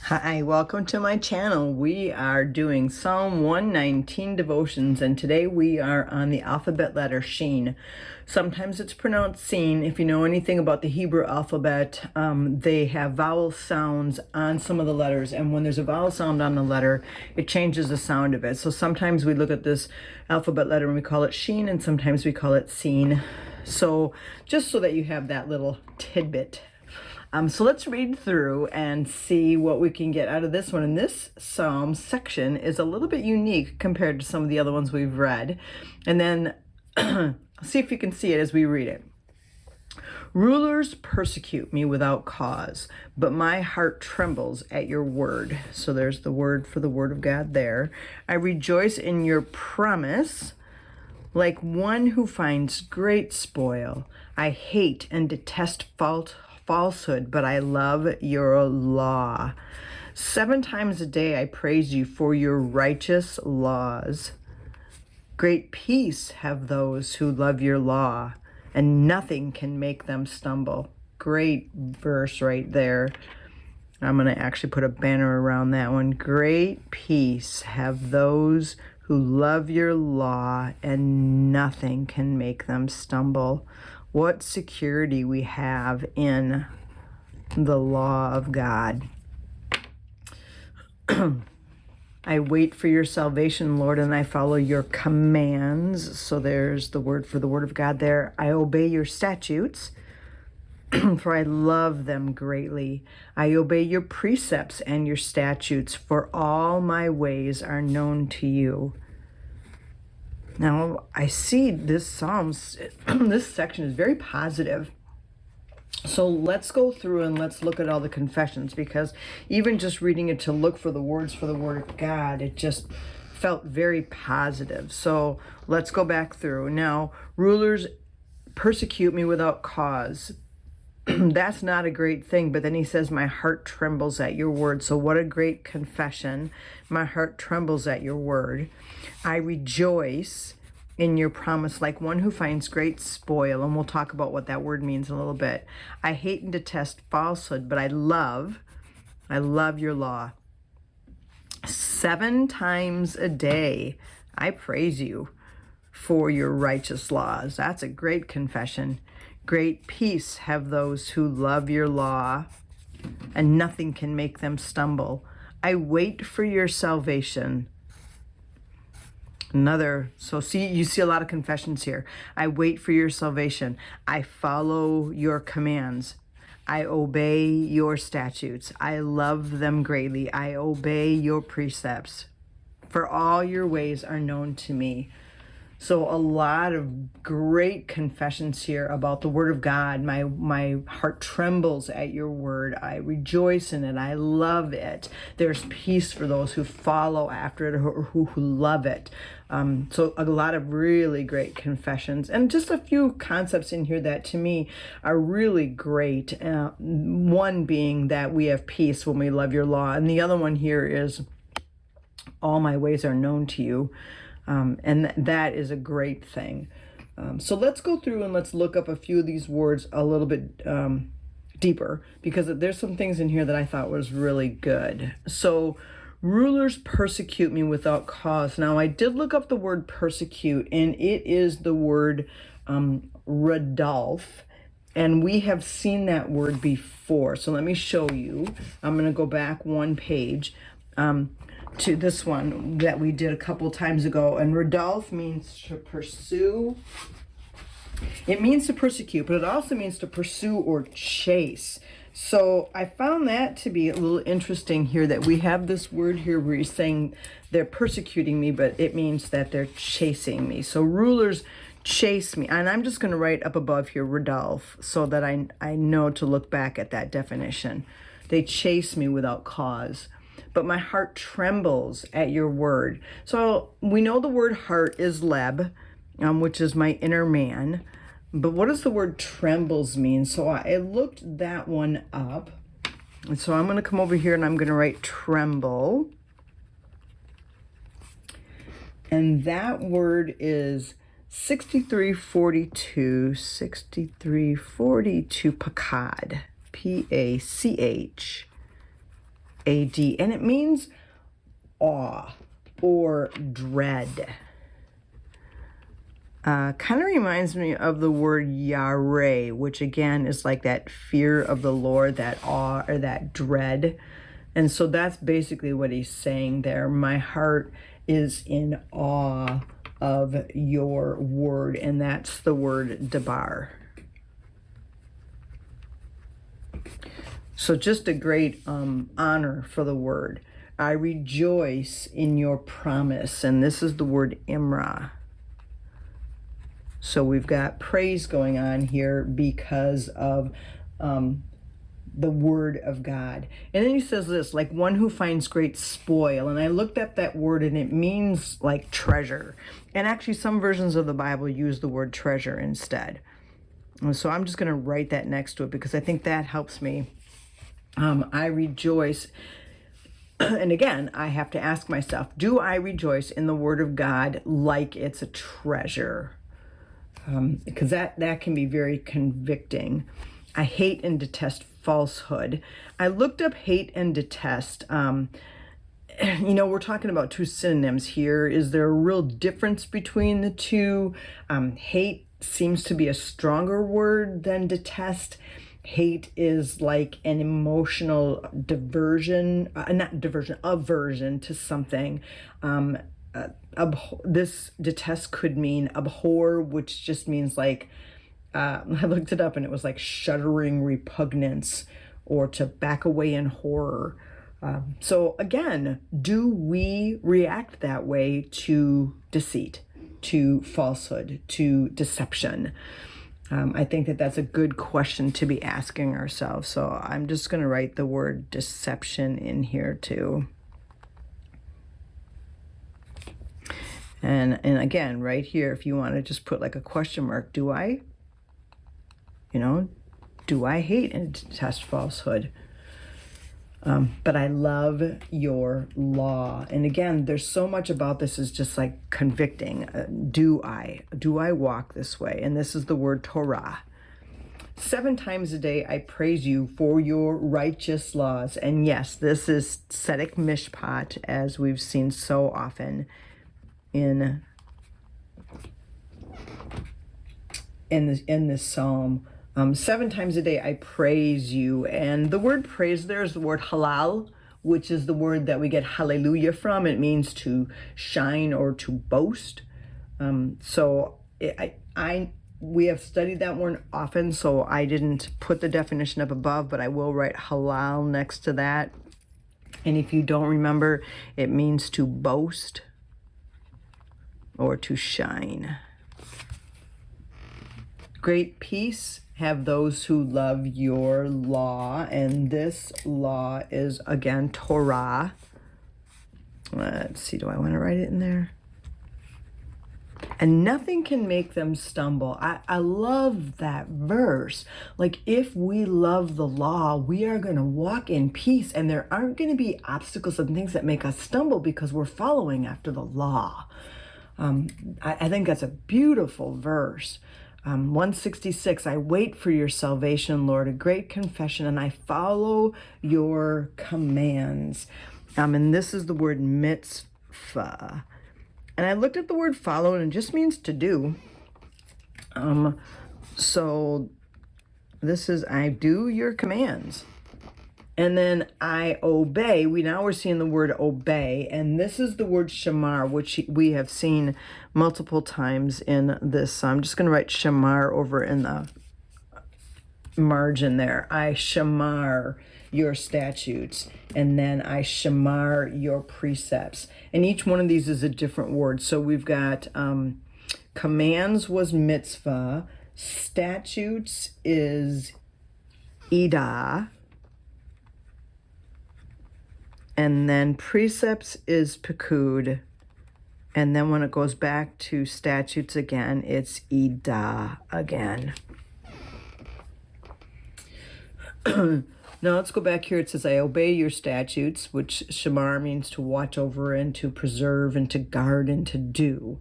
Hi, welcome to my channel. We are doing Psalm 119 devotions, and today we are on the alphabet letter Shin. Sometimes it's pronounced Shin. If you know anything about the Hebrew alphabet, they have vowel sounds on some of the letters, and when there's a vowel sound on the letter, it changes the sound of it. So sometimes we look at this alphabet letter and we call it Shin, and sometimes we call it Sin. So just so that you have that little tidbit. So let's read through and see what we can get out of this one. And this psalm section is a little bit unique compared to some of the other ones we've read. And then see if you can see it as we read it. Rulers persecute me without cause, but my heart trembles at your word. So there's the word for the word of God there. I rejoice in your promise like one who finds great spoil. I hate and detest falsehood, but I love your law. 7 times a day I praise you for your righteous laws. Great peace have those who love your law, and nothing can make them stumble. Great verse right there. I'm going to actually put a banner around that one. Great peace have those who love your law, and nothing can make them stumble. What security we have in the law of God. I wait for your salvation, Lord, and I follow your commands. So there's the word for the word of God there. I obey your statutes, for I love them greatly. I obey your precepts and your statutes, for all my ways are known to you. Now, I see this Psalms, this section is very positive. So let's go through and let's look at all the confessions, because even just reading it to look for the words for the word of God, it just felt very positive. So let's go back through. Now, rulers persecute me without cause. That's not a great thing. But then he says, my heart trembles at your word. So what a great confession. My heart trembles at your word. I rejoice in your promise like one who finds great spoil. And we'll talk about what that word means in a little bit. I hate and detest falsehood, but I love your law. 7 times a day, I praise you for your righteous laws. That's a great confession. Great peace have those who love your law, and nothing can make them stumble. I wait for your salvation. So you see a lot of confessions here. I wait for your salvation. I follow your commands. I obey your statutes. I love them greatly. I obey your precepts. For all your ways are known to me. So a lot of great confessions here about the word of God. My heart trembles at your word. I rejoice in it. I love it. There's peace for those who follow after it or who love it. So a lot of really great confessions, and just a few concepts in here that to me are really great. One being that we have peace when we love your law. And the other one here is all my ways are known to you. And that is a great thing. So let's go through and let's look up a few of these words a little bit deeper, because there's some things in here that I thought was really good. So rulers persecute me without cause. Now, I did look up the word persecute, and it is the word Rodolph. And we have seen that word before. So let me show you. I'm going to go back one page. To this one that we did a couple times ago. And Rodolph means to pursue. It means to persecute, but it also means to pursue or chase. So I found that to be a little interesting here, that we have this word here where he's saying they're persecuting me, but it means that they're chasing me. So rulers chase me. And I'm just going to write up above here Rodolph, so that I know to look back at that definition. They chase me without cause. But my heart trembles at your word. So we know the word heart is leb, which is my inner man. But what does the word trembles mean? So I looked that one up. And so I'm going to come over here and I'm going to write tremble. And that word is 6342, pakad, P-A-C-H. A-D, and it means awe or dread. Kind of reminds me of the word yare, which again is like that fear of the Lord, that awe or that dread. And so that's basically what he's saying there. My heart is in awe of your word, and that's the word debar. So just a great honor for the word. I rejoice in your promise, and this is the word imra. So we've got praise going on here because of the word of God. And then he says this, like one who finds great spoil. And I looked up that word, and it means like treasure. And actually some versions of the Bible use the word treasure instead. And so I'm just going to write that next to it because I think that helps me. I rejoice. And again, I have to ask myself, do I rejoice in the word of God like it's a treasure? Because that can be very convicting. I hate and detest falsehood. I looked up hate and detest. We're talking about two synonyms here. Is there a real difference between the two? Hate seems to be a stronger word than detest. Hate is like an emotional aversion to something. This detest could mean abhor, which just means like, I looked it up and it was like shuddering repugnance or to back away in horror. So again, do we react that way to deceit, to falsehood, to deception? I think that's a good question to be asking ourselves. So I'm just going to write the word deception in here too. And again, right here, if you want to just put like a question mark, do I hate and detest falsehood? But I love your law. And again, there's so much about this is just like convicting. Do I walk this way? And this is the word Torah. 7 times a day I praise you for your righteous laws. And yes, this is tzedek mishpat, as we've seen so often in this psalm. 7 times a day I praise you. And the word praise there is the word halal, which is the word that we get hallelujah from. It means to shine or to boast. We have studied that one often, so I didn't put the definition up above, but I will write halal next to that. And if you don't remember, it means to boast or to shine. Great peace have those who love your law, and this law is again Torah. Let's see, do I want to write it in there? And nothing can make them stumble. I love that verse. Like, if we love the law, we are going to walk in peace, and there aren't going to be obstacles and things that make us stumble because we're following after the law. I think that's a beautiful verse. 166, I wait for your salvation, Lord, a great confession, and I follow your commands. And this is the word mitzvah. And I looked at the word follow, and it just means to do. So this is, I do your commands. And then I obey. We're seeing the word obey. And this is the word shamar, which we have seen multiple times in this. So I'm just going to write shamar over in the margin there. I shamar your statutes. And then I shamar your precepts. And each one of these is a different word. So we've got commands was mitzvah. Statutes is idah. And then precepts is pekud. And then when it goes back to statutes again, it's idah again. Now let's go back here. It says, I obey your statutes, which shamar means to watch over and to preserve and to guard and to do.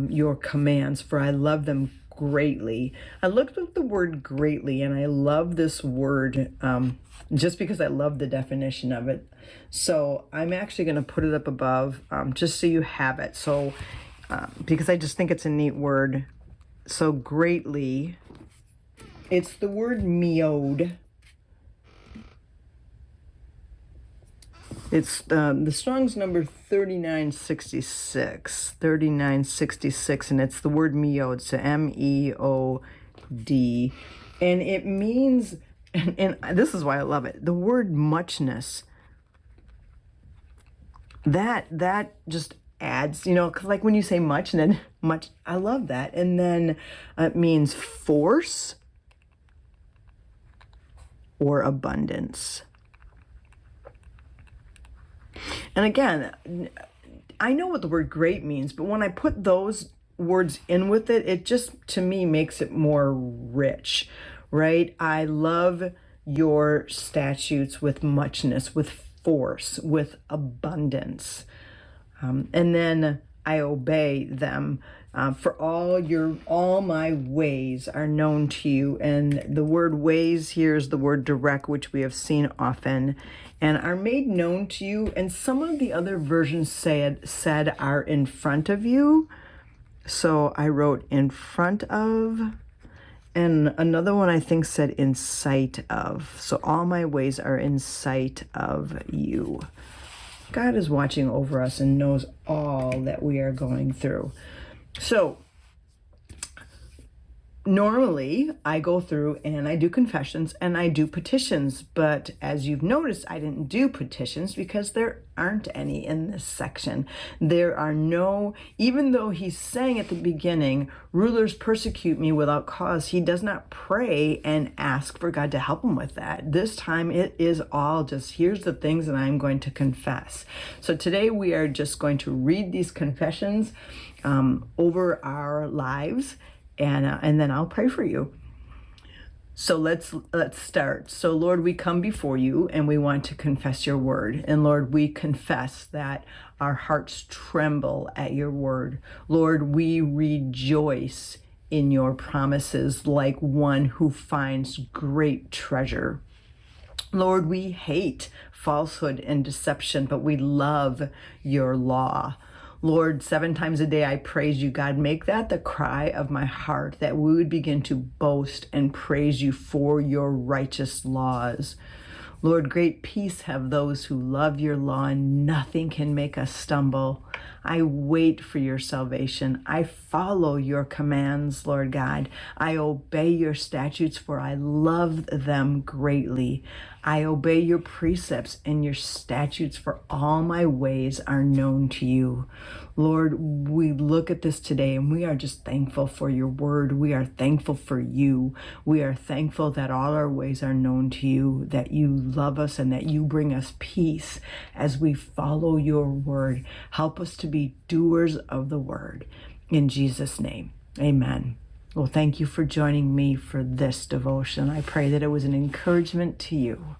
Your commands, for I love them greatly. I looked up the word greatly, and I love this word just because I love the definition of it. So I'm actually going to put it up above just so you have it. So because I just think it's a neat word. So greatly, it's the word meowed. It's the Strong's number 3966, and it's the word meod, so M-E-O-D, and it means, and this is why I love it, the word muchness, that just adds, like when you say much, and then much, I love that, and then it means force or abundance. And again, I know what the word great means, but when I put those words in with it, it just, to me, makes it more rich, right? I love your statutes with muchness, with force, with abundance. And then I obey them. For all my ways are known to you. And the word ways here is the word direct, which we have seen often, and are made known to you. And some of the other versions said are in front of you. So I wrote in front of, and another one I think said in sight of. So all my ways are in sight of you. God is watching over us and knows all that we are going through. So normally I go through and I do confessions and I do petitions, but as you've noticed, I didn't do petitions because there aren't any in this section. There are no, even though he's saying at the beginning, rulers persecute me without cause, he does not pray and ask for God to help him with that. This time it is all just, here's the things that I'm going to confess. So today we are just going to read these confessions over our lives, and then I'll pray for you. So let's start. So Lord, we come before you and we want to confess your word. And Lord, we confess that our hearts tremble at your word. Lord, we rejoice in your promises like one who finds great treasure. Lord, we hate falsehood and deception, but we love your law. Lord, 7 times a day I praise you, God. Make that the cry of my heart, that we would begin to boast and praise you for your righteous laws. Lord, great peace have those who love your law, and nothing can make us stumble. I wait for your salvation. I follow your commands, Lord God. I obey your statutes, for I love them greatly. I obey your precepts and your statutes, for all my ways are known to you. Lord, we look at this today and we are just thankful for your word. We are thankful for you. We are thankful that all our ways are known to you, that you love us and that you bring us peace as we follow your word. Help us to be doers of the word. In Jesus' name, amen. Well, thank you for joining me for this devotion. I pray that it was an encouragement to you.